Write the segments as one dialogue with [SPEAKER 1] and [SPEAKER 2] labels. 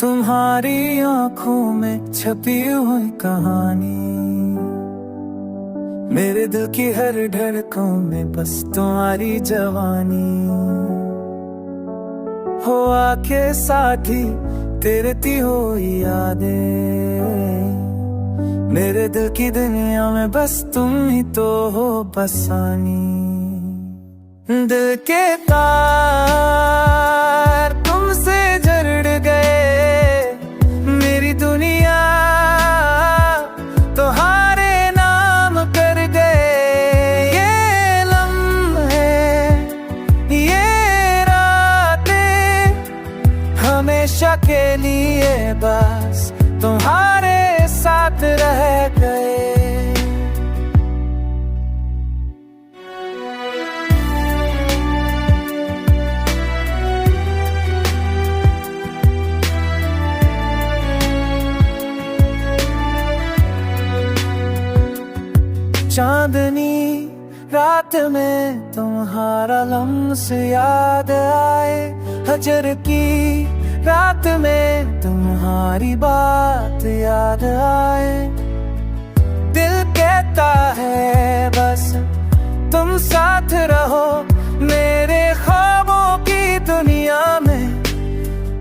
[SPEAKER 1] तुम्हारी आंखों में छपी हुई कहानी, मेरे दिल की हर धड़कन में बस तुम्हारी जवानी। हो आके साथी तेरे ती हो यादें, मेरे दिल की दुनिया में बस तुम ही तो हो बसानी। दिल के तार तुमसे जड़ गए, मेरी दुनिया तुम्हारे नाम कर गए। ये लम्हे ये रातें हमेशा के लिए बस तुम्हारे साथ रह गए। चांदनी रात में तुम्हारा लम्स याद आए, हजर की रात में तुम्हारी बात याद आए। दिल कहता है बस तुम साथ रहो, मेरे ख्वाबों की दुनिया में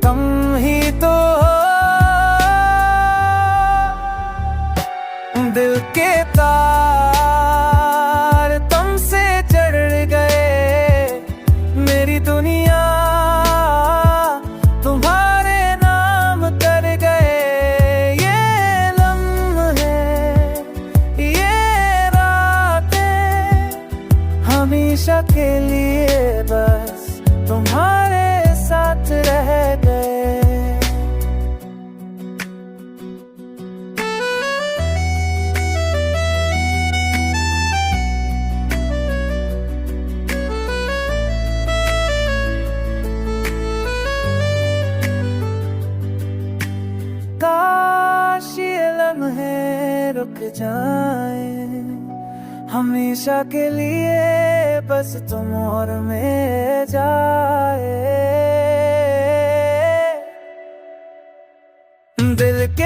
[SPEAKER 1] तुम ही तो हो। दिल के तार तुमसे जड़ गए, मेरी दुनिया तुम्हारे नाम कर गए। ये लम्हे ये रातें हमेशा के लिए बस तुम्हारे साथ रह गए। काश ये लम्हे रुक जाए, हमेशा के लिए बस तुम और मैं जाए। दिल के